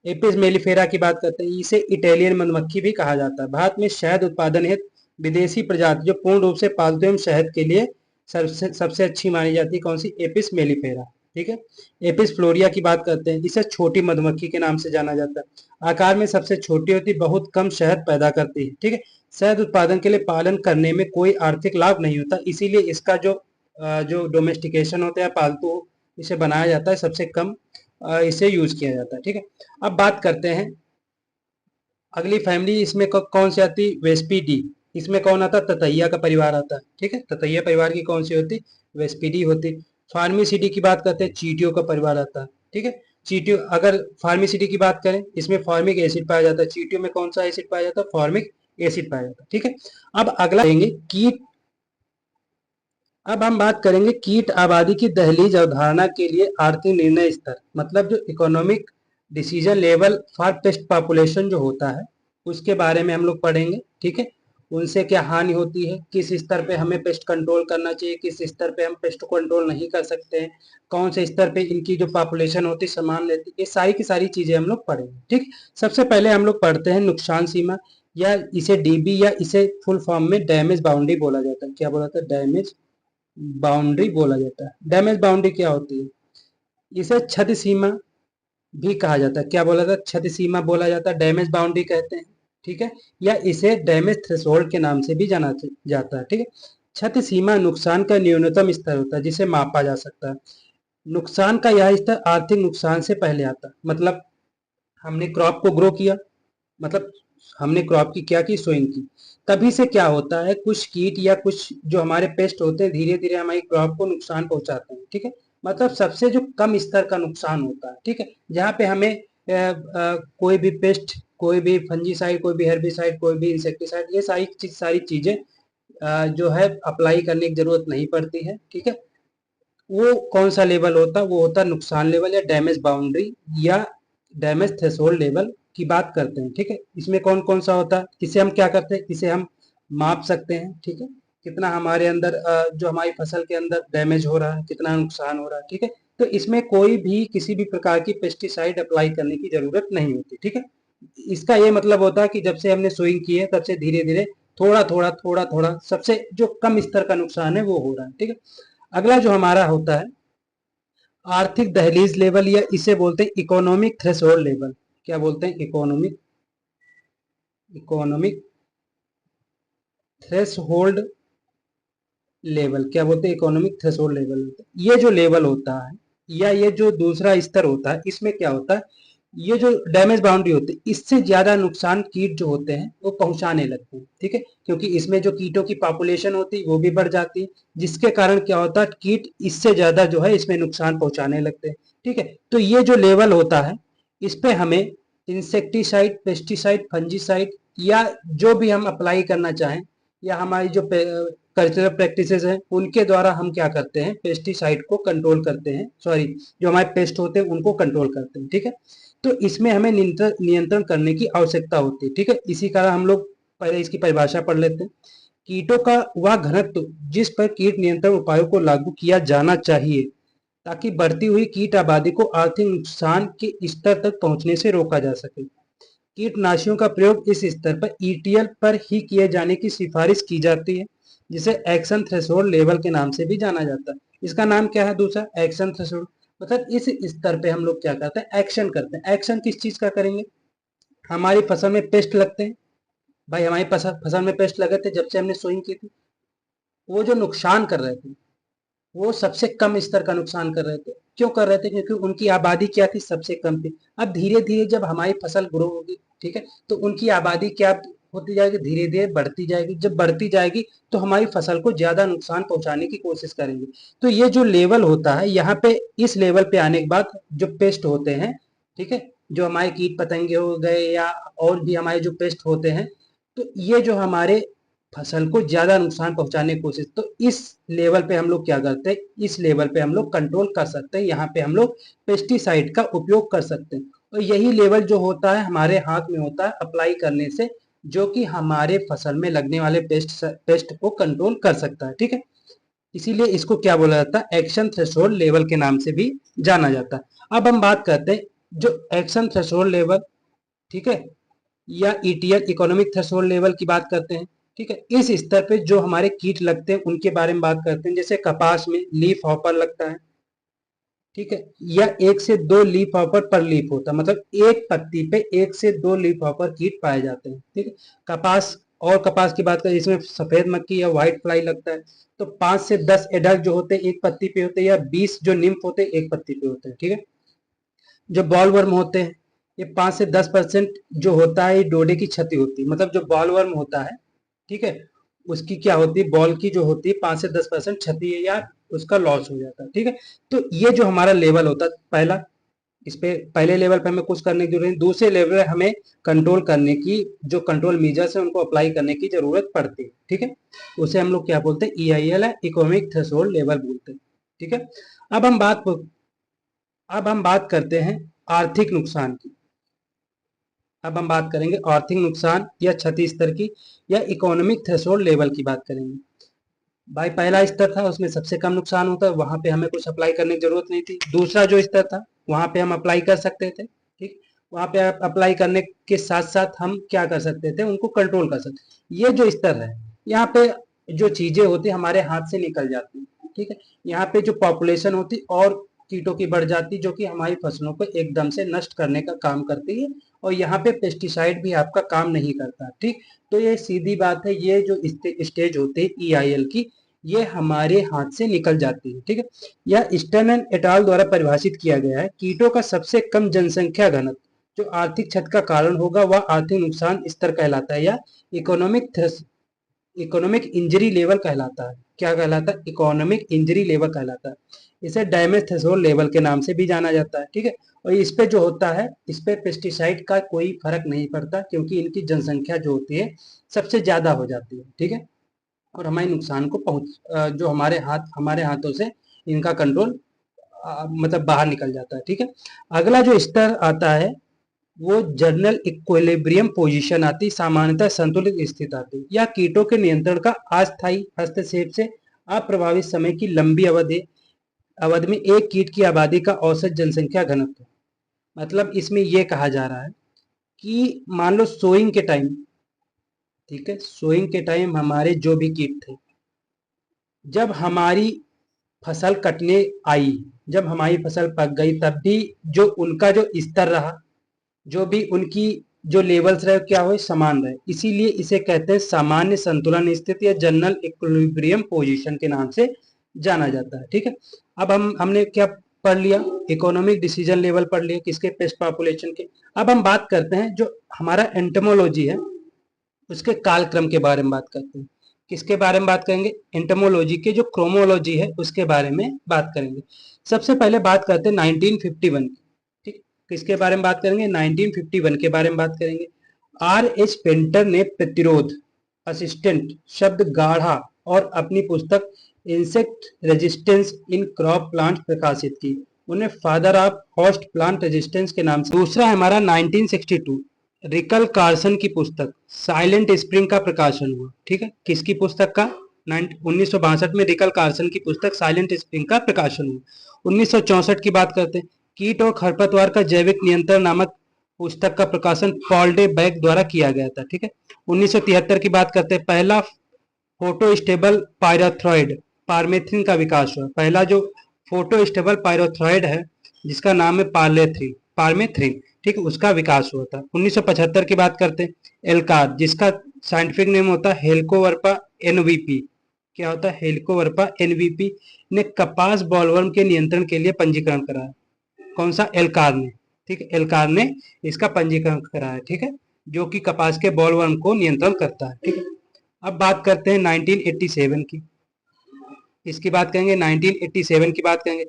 एपिस मेलिफेरा की बात करते हैं, इसे इटालियन मधुमक्खी भी कहा जाता है। भारत में शहद उत्पादन हेतु विदेशी प्रजाति जो पूर्ण रूप से पालतू एवं शहद के लिए सबसे अच्छी मानी जाती है, कौन सी? Apis mellifera. ठीक है। एपिस फ्लोरिया की बात करते हैं, इसे छोटी मधुमक्खी के नाम से जाना जाता है। आकार में सबसे छोटी होती, बहुत कम शहद पैदा करती है। ठीक है। शहद उत्पादन के लिए पालन करने में कोई आर्थिक लाभ नहीं होता, इसीलिए इसका जो डोमेस्टिकेशन होता है, पालतू इसे बनाया जाता है, सबसे कम इसे यूज किया जाता है। ठीक है। अब बात करते हैं अगली फैमिली, इसमें कौन सी आती? वेस्पिडी। इसमें कौन आता? ततैया का परिवार आता है। ठीक है। ततैया परिवार की कौन सी होती? वेस्पिडी होती। फार्मिसिडी की बात करते हैं, चींटियों का परिवार आता है। ठीक है। चींटियों, अगर फार्मिसिडी की बात करें, इसमें फॉर्मिक एसिड पाया जाता है। चींटियों में कौन सा एसिड पाया जाता है? फॉर्मिक एसिड पाया जाता है। ठीक है। अब अगला लेंगे कीट। अब हम बात करेंगे कीट आबादी की दहलीज अवधारणा के लिए आर्थिक निर्णय स्तर, मतलब जो economic decision level for paste population जो होता है, उसके बारे में हम लोग पढ़ेंगे। ठीक है। उनसे क्या हानि होती है, किस स्तर पे हमें पेस्ट कंट्रोल करना चाहिए, किस स्तर पे हम पेस्ट कंट्रोल नहीं कर सकते हैं, कौन से स्तर पे इनकी जो पॉपुलेशन होती है सामान लेती है, ये सारी की सारी चीजें हम लोग पढ़ेंगे। ठीक। सबसे पहले हम लोग पढ़ते हैं नुकसान सीमा, या इसे डीबी, या इसे फुल फॉर्म में डैमेज बाउंड्री बोला जाता है। क्या बोला जाता है? डैमेज बाउंड्री बोला जाता है। डैमेज बाउंड्री क्या होती है? इसे क्षति सीमा भी कहा जाता है। क्या बोला जाता है? क्षति सीमा बोला जाता है, डैमेज बाउंड्री कहते हैं। ठीक है। या इसे डैमेज थ्रेशोल्ड के नाम से भी जाना जाता है। ठीक है। क्षति सीमा नुकसान का न्यूनतम स्तर होता है जिसे मापा जा सकता है। नुकसान का यह स्तर आर्थिक नुकसान से पहले आता है। मतलब हमने क्रॉप को ग्रो किया, मतलब हमने क्रॉप की क्या की? सोइंग की। तभी से क्या होता है, कुछ कीट या कुछ जो हमारे पेस्ट होते हैं धीरे धीरे हमारी क्रॉप को नुकसान पहुंचाते हैं। ठीक है। मतलब सबसे जो कम स्तर का नुकसान होता है। ठीक है। जहाँ पे हमें कोई भी पेस्ट, कोई भी फंजीसाइड, कोई भी हेर्बिसाइड, कोई भी इंसेक्टिसाइड, ये सारी चीजें जो है अप्लाई करने की जरूरत नहीं पड़ती है। ठीक है। वो कौन सा लेवल होता है? वो होता है नुकसान लेवल, या डैमेज बाउंड्री, या डैमेज थ्रेशोल्ड लेवल की बात करते हैं। ठीक है। इसमें कौन कौन सा होता है? इसे हम क्या करते हैं? इसे हम माप सकते हैं। ठीक है। कितना हमारे अंदर जो हमारी फसल के अंदर डैमेज हो रहा है, कितना नुकसान हो रहा है। ठीक है। तो इसमें कोई भी किसी भी प्रकार की पेस्टिसाइड अप्लाई करने की जरूरत नहीं होती। ठीक है। इसका ये मतलब होता है कि जब से हमने सोइंग की है तब से धीरे धीरे थोड़ा थोड़ा सबसे जो कम स्तर का नुकसान है वो हो रहा है। ठीक है। अगला जो हमारा होता है आर्थिक दहलीज लेवल, या इसे बोलते हैं इकोनॉमिक थ्रेशोल्ड लेवल। क्या बोलते हैं? Economic threshold level. क्या बोलते हैं? Economic threshold level. ये जो लेवल होता है, या ये जो दूसरा स्तर होता है, इसमें क्या होता है, ये जो डैमेज बाउंड्री होती है, इससे ज्यादा नुकसान कीट जो होते हैं वो पहुंचाने लगते हैं। ठीक है। क्योंकि इसमें जो कीटों की पॉपुलेशन होती है वो भी बढ़ जाती है, जिसके कारण क्या होता है, कीट इससे ज्यादा जो है इसमें नुकसान पहुंचाने लगते हैं। ठीक है। तो ये जो लेवल होता है, इस पे हमें इंसेक्टिसाइड, पेस्टिसाइड, फंजीसाइड, या जो भी हम अप्लाई करना चाहें, या हमारी जो कल्चरल प्रैक्टिसेस हैं उनके द्वारा हम क्या करते हैं, पेस्टिसाइड को कंट्रोल करते हैं, सॉरी, जो हमारे पेस्ट होते हैं उनको कंट्रोल करते हैं। ठीक है। तो इसमें हमें नियंत्रण करने की आवश्यकता होती है। ठीक है। इसी कारण हम लोग पहले इसकी परिभाषा पढ़ लेते हैं। कीटों का वह घनत्व जिस पर कीट नियंत्रण उपायों को लागू किया जाना चाहिए ताकि बढ़ती हुई कीट आबादी को आर्थिक नुकसान के स्तर तक पहुंचने से रोका जा सके। कीटनाशियों का प्रयोग इस स्तर पर ईटीएल पर ही किए जाने की सिफारिश की जाती है, जिसे एक्शन थ्रेशोल्ड लेवल के नाम से भी जाना जाता है। इसका नाम क्या है? दूसरा, एक्शन थ्रेशोल्ड। मतलब इस स्तर पे हम लोग क्या करते हैं? एक्शन करते हैं। एक्शन किस चीज का करेंगे? हमारी फसल में पेस्ट लगते हैं, भाई हमारी फसल में पेस्ट लगे थे जब से हमने सोइंग की थी, वो जो नुकसान कर रहे थे वो सबसे कम स्तर का नुकसान कर रहे थे। क्यों कर रहे थे? क्योंकि उनकी आबादी क्या थी? सबसे कम थी। अब धीरे धीरे जब हमारी फसल ग्रो होगी, ठीक है, तो उनकी आबादी क्या होती जाएगी? धीरे धीरे बढ़ती जाएगी। जब बढ़ती जाएगी तो हमारी फसल को ज्यादा नुकसान पहुंचाने की कोशिश करेंगे। तो ये जो लेवल होता है, यहाँ पे इस लेवल पे आने के बाद जो पेस्ट होते हैं, ठीक है, जो हमारे कीट पतंगे हो गए या और भी हमारे जो पेस्ट होते हैं, तो ये जो हमारे फसल को ज्यादा नुकसान पहुंचाने की कोशिश, तो इस लेवल पे हम लोग क्या करते हैं? इस लेवल पे हम लोग कंट्रोल कर सकते हैं। यहाँ पे हम लोग पेस्टिसाइड का उपयोग कर सकते हैं। और यही लेवल जो होता है हमारे हाथ में होता है अप्लाई करने से जो कि हमारे फसल में लगने वाले पेस्ट को कंट्रोल कर सकता है, ठीक है। इसीलिए इसको क्या बोला जाता है, एक्शन थ्रेशोल्ड लेवल के नाम से भी जाना जाता है। अब हम बात करते हैं जो एक्शन थ्रेशोल्ड लेवल, ठीक है, या ईटीएल इकोनॉमिक थ्रेशोल्ड लेवल की बात करते हैं, ठीक है। इस स्तर पे जो हमारे कीट लगते हैं उनके बारे में बात करते हैं। जैसे कपास में लीफ हॉपर लगता है, ठीक है, या 1 से 2 लीफ हॉपर पर लीफ होता है, मतलब एक पत्ती पे 1 से 2 लीफ हॉपर कीट पाए जाते हैं, ठीक है। कपास, और कपास की बात करें इसमें सफेद मक्खी या व्हाइट फ्लाई लगता है। तो 5 से 10 एडल्ट जो होते हैं एक पत्ती पे होते हैं, या 20 जो निम्फ होते हैं एक पत्ती पे होते हैं, ठीक है। जो बॉल वर्म होते हैं ये 5 से 10% जो होता है ये डोडे की क्षति होती है, मतलब जो बॉल वर्म होता है, ठीक है, उसकी क्या होती है, बॉल की जो होती है 5 से 10% क्षति है या उसका लॉस हो जाता है, ठीक है। तो ये जो हमारा लेवल होता है पहला, इस पे पहले लेवल पे हमें कुछ करने की जरूरत नहीं, दूसरे लेवल पे हमें कंट्रोल करने की, जो कंट्रोल मेजर्स है उनको अप्लाई करने की जरूरत पड़ती है, ठीक है। उसे हम लोग क्या बोलते हैं, ईआईएल है, इकोनॉमिक थ्रेशोल्ड लेवल बोलते हैं, ठीक है। अब हम बात अब हम बात करते हैं आर्थिक नुकसान की। अब हम बात करेंगे आर्थिक नुकसान या क्षति स्तर की, या इकोनॉमिक थ्रेशोल्ड लेवल की बात करेंगे। भाई पहला स्तर था उसमें सबसे कम नुकसान होता है, वहां पे हमें कुछ अप्लाई करने की जरूरत नहीं थी। दूसरा जो स्तर था वहां पे हम अप्लाई कर सकते थे, ठीक, वहां पे अप्लाई करने के साथ साथ हम क्या कर सकते थे, उनको कंट्रोल कर सकते। ये जो स्तर है यहाँ पे जो चीजें होती हमारे हाथ से निकल जाती, ठीक है। यहाँ पे जो पॉपुलेशन होती और कीटों की बढ़ जाती, जो कि हमारी फसलों को एकदम से नष्ट करने का काम करती है, और यहाँ पे पेस्टिसाइड भी आपका काम नहीं करता, ठीक। तो ये सीधी बात है, ये जो स्टेज होती है ईआईएल की, ये हमारे हाथ से निकल जाती है, ठीक है। यह स्टर्न एंड एटाल द्वारा परिभाषित किया गया है, कीटों का सबसे कम जनसंख्या घनत्व जो आर्थिक क्षति का कारण होगा वह आर्थिक नुकसान स्तर कहलाता है, या इकोनॉमिक इकोनॉमिक इंजरी लेवल कहलाता है। क्या कहलाता है, इकोनॉमिक इंजरी लेवल कहलाता है। इसे डैमेज थ्रेशोल्ड लेवल के नाम से भी जाना जाता है, ठीक है। और इस पे जो होता है, इस पे पेस्टिसाइड का कोई फर्क नहीं पड़ता, क्योंकि इनकी जनसंख्या जो होती है सबसे ज्यादा हो जाती है, ठीक है। और हमारे नुकसान को जो हमारे हाथों से इनका कंट्रोल मतलब बाहर निकल जाता है, ठीक है। अगला जो स्तर आता है वो जर्नल इक्विलिब्रियम पोजीशन आती, सामान्यतः संतुलित स्थिति आती, या कीटों के नियंत्रण का अस्थायी हस्तक्षेप से अप्रभावित समय की लंबी अवधि में एक कीट की आबादी का औसत जनसंख्या घनत्व। मतलब इसमें यह कहा जा रहा है कि मान लो सोइंग के टाइम, ठीक है, सोइंग के टाइम हमारे जो भी कीट थे, जब हमारी फसल कटने आई, जब हमारी फसल पक गई, तब भी जो उनका जो स्तर रहा, जो भी उनकी जो लेवल्स रहे क्या हुए, समान रहे। इसीलिए इसे कहते हैं सामान्य संतुलन स्थिति या जनरल इक्विलिब्रियम पोजीशन के नाम से जाना जाता है, ठीक है। अब हमने क्या पढ़ लिया, इकोनॉमिक डिसीजन लेवल पढ़ लिया किसके, पेस्ट पॉपुलेशन के। अब हम बात करते हैं जो हमारा एंटोमोलॉजी है उसके कालक्रम के बारे में बात करते हैं। किसके बारे में बात करेंगे, एंटोमोलॉजी के जो क्रोमोलॉजी है उसके बारे में बात करेंगे। सबसे पहले बात करते हैं 1951 की, ठीक। किसके बारे में बात करेंगे, 1951 के बारे में बात करेंगे। आर एच पेंटर ने प्रतिरोध असिस्टेंट शब्द गाढ़ा और अपनी पुस्तक insect resistance in crop plant प्रकाशित की। उन्हें father of host plant resistance के नाम से। दूसरा है हमारा 1962 रिकल कार्सन की पुस्तक साइलेंट स्प्रिंग का प्रकाशन हुआ, ठीक है। किसकी पुस्तक का, 1962 में रिकल कार्सन की पुस्तक साइलेंट स्प्रिंग का प्रकाशन हुआ। 1964 की बात करते हैं, कीट और खरपतवार का जैविक नियंत्रण नामक पुस्तक का प्रकाशन पॉल डे बैक द्वारा किया गया था, ठीक है। 1973 की बात करते हैं, पहला फोटो स्टेबल पायरोथ्रॉइड पारमेथ्रिन का विकास हुआ। पहला जो फोटो स्टेबल पायरोथ्रॉइड है जिसका नाम है पारमेथ्रिन, ठीक है, उसका विकास हुआ था। 1975 की बात करते हैं, एल्कार जिसका साइंटिफिक नेम होता है हेलिकोवर्पा एनवीपी, क्या होता है, हेलिकोवर्पा एनवीपी, ने कपास बॉलवर्म के नियंत्रण के लिए पंजीकरण कराया। कौन सा, एल्कार ने, ठीक है, एल्कार ने इसका पंजीकरण कराया, ठीक है, जो कि कपास के बॉलवर्म को नियंत्रण करता है, ठीक है। अब बात करते हैं 1987 की, इसकी बात करेंगे, 1987 की बात करेंगे।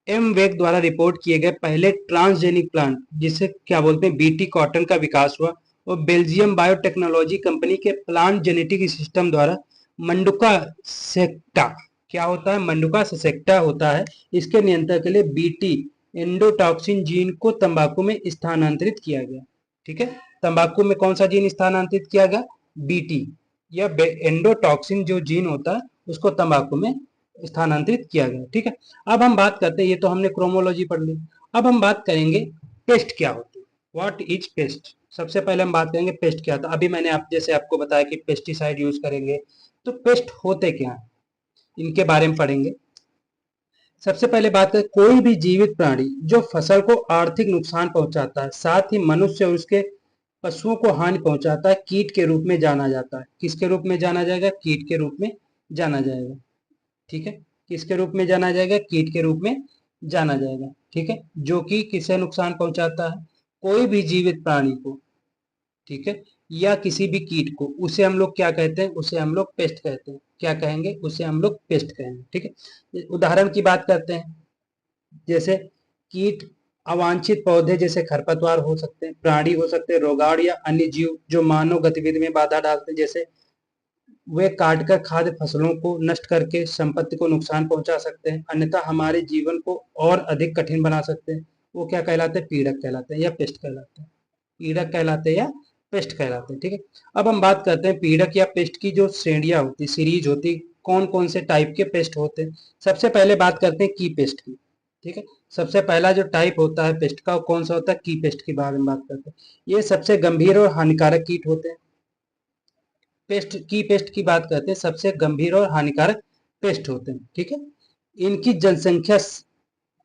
एम वेग द्वारा रिपोर्ट किए गए पहले ट्रांसजेनिक प्लांट जिसे क्या बोलते हैं बीटी कॉटन का विकास हुआ, और बेल्जियम बायोटेक्नोलॉजी कंपनी के प्लांट जेनेटिक सिस्टम द्वारा मंडुका सेक्टा, क्या होता है, मंडुका सेक्टा होता है, इसके नियंत्रण के लिए बीटी एंडोटॉक्सिन जीन को तंबाकू में स्थानांतरित किया गया, ठीक है। तंबाकू में कौन सा जीन स्थानांतरित किया गया, बीटी या एंडोटॉक्सिन जो जीन होता है उसको तंबाकू में स्थानांतरित किया गया। ठीक है, अब हम बात करते हैं, ये तो हमने क्रोमोलॉजी पढ़ ली, अब हम बात करेंगे पेस्ट क्या होती है, व्हाट इज पेस्ट। सबसे पहले हम बात करेंगे पेस्ट क्या था। अभी मैंने जैसे आपको बताया कि पेस्टिसाइड यूज करेंगे, तो पेस्ट होते क्या है इनके बारे में पढ़ेंगे। सबसे पहले बात करें, कोई भी जीवित प्राणी जो फसल को आर्थिक नुकसान पहुंचाता है, साथ ही मनुष्य और उसके पशुओं को हानि पहुंचाता है, कीट के रूप में जाना जाता है। किसके रूप में जाना जाएगा, कीट के रूप में जाना जाएगा। ठीक है, किसके रूप में जाना जाएगा, कीट के रूप में जाना जाएगा। ठीक है, जो कि किसे नुकसान पहुंचाता है, कोई भी जीवित प्राणी को, ठीक है, या किसी भी कीट को, उसे हम लोग क्या कहते हैं, उसे हम लोग पेस्ट कहते हैं। क्या कहेंगे, उसे हम लोग पेस्ट कहेंगे। ठीक है, उदाहरण की बात करते हैं, जैसे कीट अवांछित पौधे जैसे खरपतवार हो सकते हैं, प्राणी हो सकते हैं, रोगाण या अन्य जीव जो मानव गतिविधि में बाधा डालते हैं, जैसे वे काटकर खाद्य फसलों को नष्ट करके संपत्ति को नुकसान पहुंचा सकते हैं, अन्यथा हमारे जीवन को और अधिक कठिन बना सकते हैं। वो क्या कहलाते हैं, पीड़क कहलाते हैं या पेस्ट कहलाते हैं। पीड़क कहलाते हैं या पेस्ट कहलाते हैं। ठीक है, अब हम बात करते हैं पीड़क या पेस्ट की जो श्रेणियां होती, सीरीज होती, कौन कौन से टाइप के पेस्ट होते हैं। सबसे पहले बात करते हैं की पेस्ट की। ठीक है, सबसे पहला जो टाइप होता है पेस्ट का, कौन सा होता है, की पेस्ट के बारे में बात करते हैं। ये सबसे गंभीर और हानिकारक कीट होते हैं। पेस्ट की बात करते हैं, सबसे गंभीर और हानिकारक पेस्ट होते हैं। ठीक है, इनकी जनसंख्या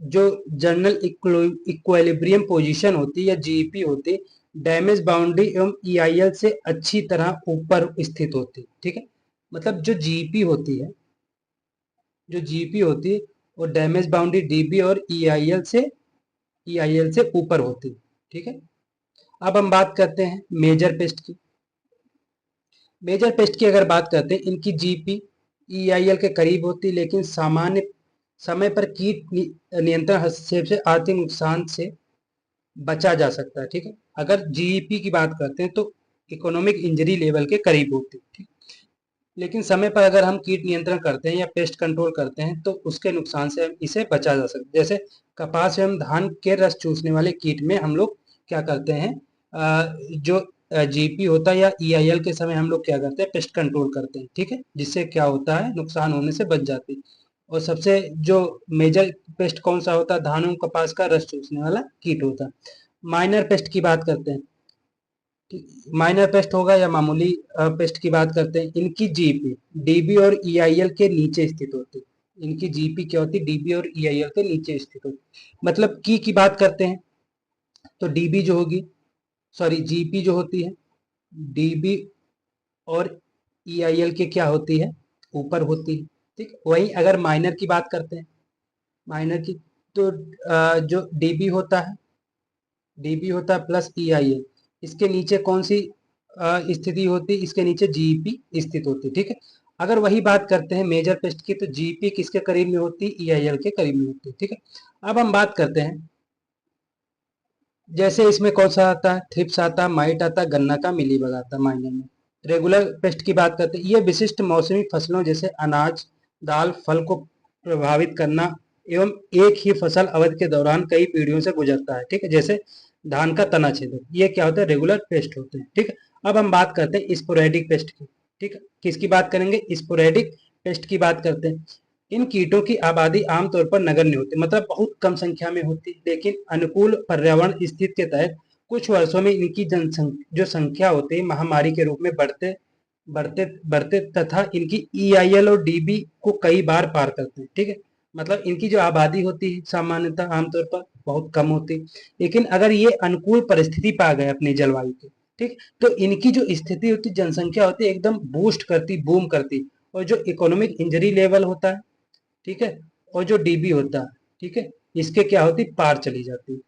जो जनरल इक्विलिब्रियम पोजीशन होती है या जीईपी होती, डैमेज बाउंड्री एवं ईआईएल से अच्छी तरह ऊपर स्थित होती। ठीक है, मतलब जो जीईपी होती है, जो जीईपी होती है वो डैमेज बाउंड्री डीबी और ईआईएल से ऊपर होती। ठीक है, अब हम बात करते हैं मेजर पेस्ट की। मेजर पेस्ट की अगर बात करते हैं, इनकी जीपी ईआईएल के करीब होती, लेकिन सामान्य समय पर कीट नियंत्रण हस्तक्षेप से आर्थिक नुकसान से बचा जा सकता है। ठीक है, अगर जीईपी की बात करते हैं तो इकोनॉमिक इंजरी लेवल के करीब होती है। ठीक, लेकिन समय पर अगर हम कीट नियंत्रण करते हैं या पेस्ट कंट्रोल करते हैं तो उसके नुकसान से इसे बचा जा सकता है। जैसे कपास एवं धान के रस चूसने वाले कीट में हम लोग क्या करते हैं, जो जीपी होता है या ईआईएल के समय हम लोग क्या करते हैं, पेस्ट कंट्रोल करते हैं। ठीक है, जिससे क्या होता है, नुकसान होने से बच जाती है। और सबसे जो मेजर पेस्ट कौन सा होता है, धान एवं कपास का रस चूसने वाला कीट होता है। माइनर पेस्ट की बात करते हैं, माइनर पेस्ट होगा या मामूली पेस्ट की बात करते हैं, इनकी जीपी डीबी और ईआईएल के नीचे स्थित होती है। इनकी जीपी क्या होती है, डीबी और ईआईएल के नीचे स्थित होती। मतलब की बात करते हैं तो डीबी जो होगी, सॉरी जीपी जो होती है, डीबी और ईआईएल के क्या होती है, ऊपर होती है। ठीक, वहीं अगर माइनर की बात करते हैं, माइनर की, तो जो डीबी होता है प्लस ईआईएल, इसके नीचे कौन सी स्थिति होती, इसके नीचे जीईपी स्थित होती। ठीक है, अगर वही बात करते हैं मेजर पेस्ट की, तो जीईपी किसके करीब में होती, ईआईएल के करीब में होती। ठीक है, अब हम बात करते हैं, जैसे इसमें कौन सा आता है, थ्रिप्स आता है, माइट आता है, गन्ना का मिलीबग आता है माइनर में। रेगुलर पेस्ट की बात करते हैं, ये विशिष्ट मौसमी फसलों जैसे अनाज, दाल, फल को प्रभावित करना एवं एक ही फसल अवधि के दौरान कई पीढ़ियों से गुजरता है। ठीक है, जैसे धान का तना छेदक, ये क्या होता है, रेगुलर पेस्ट होते हैं। ठीक है, अब हम बात करते हैं स्पोरेडिक पेस्ट की। ठीक है, किसकी बात करेंगे, स्पोरेडिक पेस्ट की बात करते हैं। इन कीटों की आबादी आमतौर पर नगण्य होती, मतलब बहुत कम संख्या में होती, लेकिन अनुकूल पर्यावरण स्थिति के तहत कुछ वर्षों में इनकी जनसंख्या जो संख्या होती है महामारी के रूप में बढ़ते बढ़ते बढ़ते तथा इनकी ईआईएल और डीबी को कई बार पार करते हैं। ठीक है, मतलब इनकी जो आबादी होती है सामान्यतः आमतौर पर बहुत कम होती, लेकिन अगर ये अनुकूल परिस्थिति पा गए अपनी जलवायु के, ठीक, तो इनकी जो स्थिति होती, जनसंख्या होती है, एकदम बूस्ट करती, बूम करती। और जो इकोनॉमिक इंजरी लेवल होता है, ठीक है, और जो डीबी होता है, ठीक है, इसके क्या होती, पार चली जाती।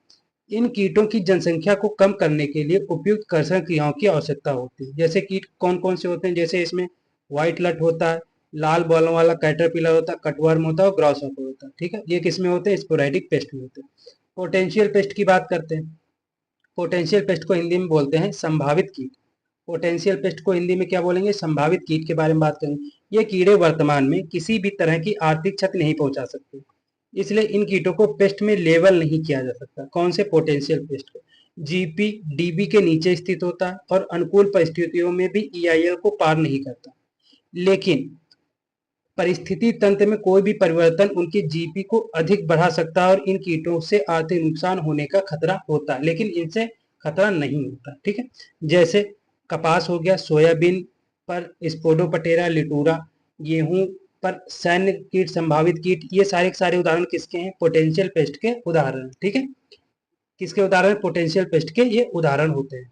इन कीटों की जनसंख्या को कम करने के लिए उपयुक्त कर्षण क्रियाओं की आवश्यकता होती है। जैसे कीट कौन कौन से होते हैं, जैसे इसमें व्हाइट लट होता है, लाल बालों वाला कैटरपिलर होता है, कटवर्म होता है और ग्रासहॉपर होता है। ठीक है, ये किसमें होते हैं, स्पोरेडिक पेस्ट में होते हैं। पोटेंशियल पेस्ट की बात करते हैं, पोटेंशियल पेस्ट को हिंदी में बोलते हैं संभावित कीट। पोटेंशियल पेस्ट को हिंदी में क्या बोलेंगे, संभावित कीट के बारे में बात करेंगे। ये कीड़े वर्तमान में किसी भी तरह की आर्थिक क्षति नहीं पहुंचा सकते, इसलिए इन कीटों को पेस्ट में लेबल नहीं किया जा सकता। कौन से, पोटेंशियल पेस्ट को। जीपी डीबी के नीचे स्थित होता है और अनुकूल परिस्थितियों में भी ईआईएल को पार नहीं करता। लेकिन परिस्थिति तंत्र में कोई भी परिवर्तन उनकी जीपी को अधिक बढ़ा सकता है और इन कीटों से आर्थिक नुकसान होने का खतरा होता है, लेकिन इनसे खतरा नहीं होता। ठीक है, जैसे कपास हो गया, सोयाबीन पर स्पोडोपटेरा लिटूरा, गेहूं पर सैन्य कीट, संभावित कीट, ये सारे के सारे उदाहरण किसके हैं? पोटेंशियल पेस्ट के उदाहरण। ठीक है, किसके उदाहरण? पोटेंशियल पेस्ट के ये उदाहरण होते हैं।